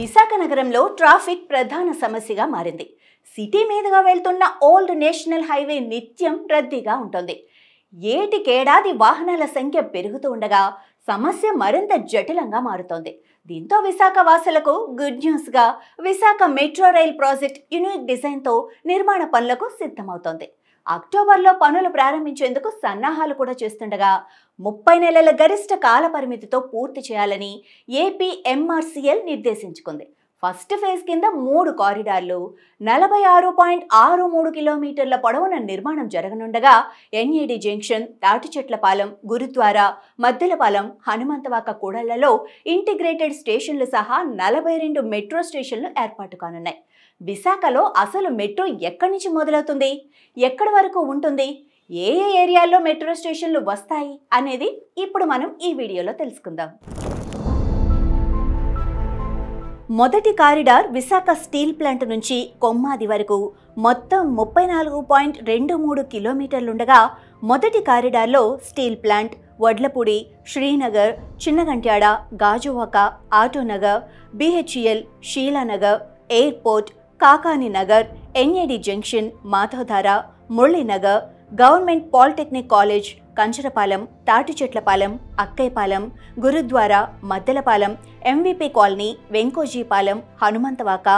విశాఖ నగరంలో ట్రాఫిక్ ప్రధాన సమస్యగా మారింది. సిటీ మీదుగా వెళ్తున్న ఓల్డ్ నేషనల్ హైవే నిత్యం రద్దీగా ఉంటుంది. ఏటికేడాది వాహనాల సంఖ్య పెరుగుతూ ఉండగా సమస్య మరింత జటిలంగా మారుతోంది. దీంతో విశాఖ వాసులకు గుడ్ న్యూస్గా Visakha metro rail project unique డిజైన్తో నిర్మాణ పనులకు సిద్ధమవుతోంది. అక్టోబర్లో పనులు ప్రారంభించేందుకు సన్నాహాలు కూడా చేస్తుండగా 30 నెలల గరిష్ట కాల పరిమితితో పూర్తి చేయాలని ఏపీ ఎంఆర్సీఎల్ నిర్దేశించుకుంది. ఫస్ట్ ఫేజ్ కింద 3 కారిడార్లు 46.63 కిలోమీటర్ల పొడవున నిర్మాణం జరగనుండగా ఎన్ఏడి జంక్షన్, తాటిచెట్లపాలెం, గురుద్వారా, మద్దెలపాలెం, హనుమంతవాక కూడళ్లలో ఇంటిగ్రేటెడ్ స్టేషన్లు సహా 42 మెట్రో స్టేషన్లు ఏర్పాటు కానున్నాయి. విశాఖలో అసలు మెట్రో ఎక్కడి నుంచి మొదలవుతుంది, ఎక్కడి వరకు ఉంటుంది, ఏ ఏరియాల్లో మెట్రో స్టేషన్లు వస్తాయి అనేది ఇప్పుడు మనం ఈ వీడియోలో తెలుసుకుందాం. మొదటి కారిడార్ విశాఖ స్టీల్ ప్లాంట్ నుంచి కొమ్మాది వరకు మొత్తం 34.23 కిలోమీటర్లుండగా మొదటి కారిడార్లో steel plant, Vadlapudi, Srinagar, Chinnagantyada, Gajuwaka, Autonagar, BHEL, Sheelanagar, airport, Kakani Nagar, NAD junction, Madhavadhara, Muralinagar, government polytechnic college, Kancharapalem, Thatichetlapalem, Akkayyapalem, Gurudwara, Maddilapalem, MVP colony, Venkojipalem, Hanumanthavaka,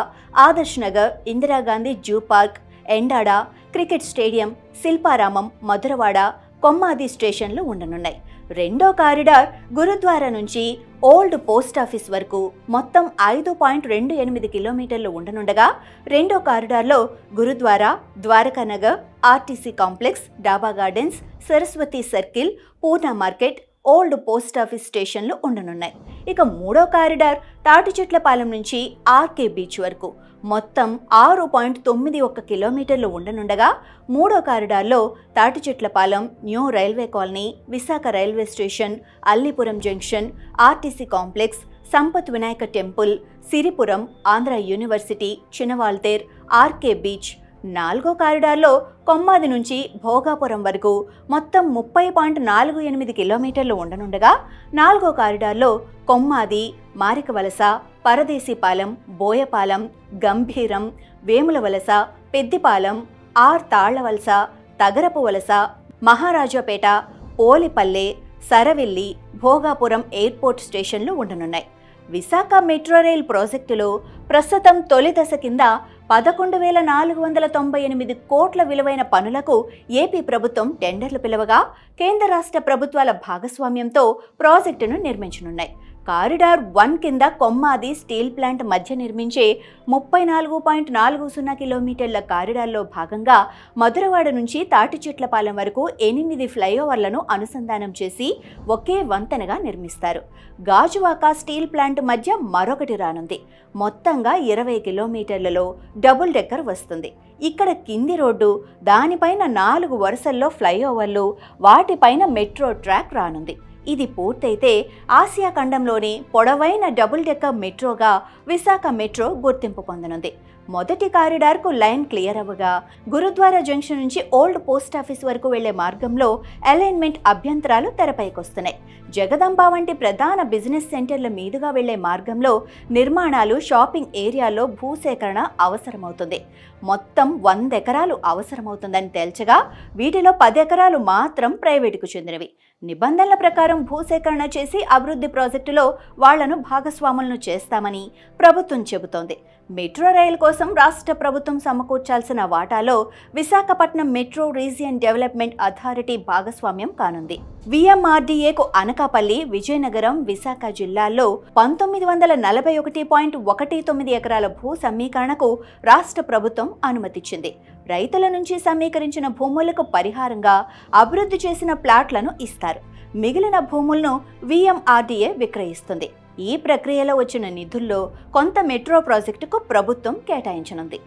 Adarsh Nagar, Indira Gandhi zoo park, Endada, cricket stadium, Shilparamam, Madhurawada, Kommadi స్టేషన్లు ఉండనున్నాయి. రెండో కారిడార్ గురుద్వారా నుంచి ఓల్డ్ పోస్ట్ ఆఫీస్ వరకు మొత్తం 5.28 కిలోమీటర్లు ఉండనుండగా రెండో కారిడార్లో గురుద్వారా, ద్వారకానగర్, ఆర్టీసీ కాంప్లెక్స్, డాబా గార్డెన్స్, సరస్వతి సర్కిల్, పూర్ణ మార్కెట్, ఓల్డ్ పోస్ట్ ఆఫీస్ స్టేషన్లు ఉండనున్నాయి. ఇక మూడో కారిడార్ తాటిచెట్లపాలెం నుంచి ఆర్కే బీచ్ వరకు మొత్తం 6.91 కిలోమీటర్లు ఉండనుండగా మూడో కారిడార్లో Tatichetlapalem, new railway colony, Visakha railway station, Allipuram junction, RTC complex, Sampath Vinayaka temple, Siripuram, Andhra university, Chinawaltair, RK beach. నాలుగో కారిడార్లో కొమ్మాది నుంచి భోగాపురం వరకు మొత్తం 30.48 కిలోమీటర్లు ఉండనుండగా నాలుగో కారిడార్లో కొమ్మాది, మారికవలస, పరదేశీపాలెం, బోయపాలెం, గంభీరం, వేములవలస, పెద్దిపాలెం, ఆర్ తాళ్లవలస, తగరపు వలస, మహారాజాపేట, పోలిపల్లె, సరవెల్లి, భోగాపురం ఎయిర్పోర్ట్ స్టేషన్లు ఉండనున్నాయి. విశాఖ మెట్రో రైల్ ప్రాజెక్టులో ప్రస్తుతం తొలి దశ కింద 11,498 కోట్ల విలువైన పనులకు ఏపీ ప్రభుత్వం టెండర్లు పిలవగా కేంద్ర రాష్ట్ర ప్రభుత్వాల భాగస్వామ్యంతో ప్రాజెక్టును నిర్మించనున్నాయి. కారిడార్ 1 కింద కొమ్మాది స్టీల్ ప్లాంట్ మధ్య నిర్మించే 34.40 కిలోమీటర్ల కారిడార్లో భాగంగా మధురవాడ నుంచి తాటిచెట్లపాలెం వరకు 8 ఫ్లైఓవర్లను అనుసంధానం చేసి ఒకే వంతెనగా నిర్మిస్తారు. గాజువాక స్టీల్ ప్లాంట్ మధ్య మరొకటి రానుంది. మొత్తంగా 20 కిలోమీటర్లలో డబుల్ డెక్కర్ వస్తుంది. ఇక్కడ కింది రోడ్డు, దానిపైన 4 వరుసల్లో ఫ్లైఓవర్లు, వాటిపైన మెట్రో ట్రాక్ రానుంది. ఇది పూర్తయితే ఆసియా ఖండంలోని పొడవైన డబుల్ డెక్కర్ మెట్రోగా విశాఖ మెట్రో గుర్తింపు పొందనుంది. మొదటి కారిడార్కు లైన్ క్లియర్ అవ్వగా గురుద్వారా జంక్షన్ నుంచి ఓల్డ్ పోస్ట్ ఆఫీస్ వరకు వెళ్లే మార్గంలో అలైన్మెంట్ అభ్యంతరాలు తెరపైకొస్తున్నాయి. జగదంబ వంటి ప్రధాన బిజినెస్ సెంటర్ల మీదుగా వెళ్లే మార్గంలో నిర్మాణాలు, షాపింగ్ ఏరియాల్లో భూసేకరణ అవసరమవుతుంది. మొత్తం 100 ఎకరాలు అవసరమవుతుందని తేల్చగా వీటిలో 10 ఎకరాలు మాత్రం ప్రైవేటుకు చెందినవి. నిబంధనల ప్రకారం భూసేకరణ చేసి అభివృద్ధి ప్రాజెక్టులో వాళ్లను భాగస్వాములను చేస్తామని ప్రభుత్వం చెబుతోంది. మెట్రో రైలు కోసం రాష్ట్ర ప్రభుత్వం సమకూర్చాల్సిన వాటాలో Visakhapatnam metro region development authority భాగస్వామ్యం కానుంది. విఎంఆర్డీఏకు అనకాపల్లి, విజయనగరం, విశాఖ జిల్లాల్లో 1941.19 ఎకరాల భూ సమీకరణకు రాష్ట్ర ప్రభుత్వం అనుమతిచ్చింది. రైతుల నుంచి సమీకరించిన భూములకు పరిహారంగా అభివృద్ధి చేసిన ప్లాట్లను ఇస్తారు. మిగిలిన భూములను విఎంఆర్డీఏ విక్రయిస్తుంది. ఈ ప్రక్రియలో వచ్చిన నిధుల్లో కొంత మెట్రో ప్రాజెక్టుకు ప్రభుత్వం కేటాయించనుంది.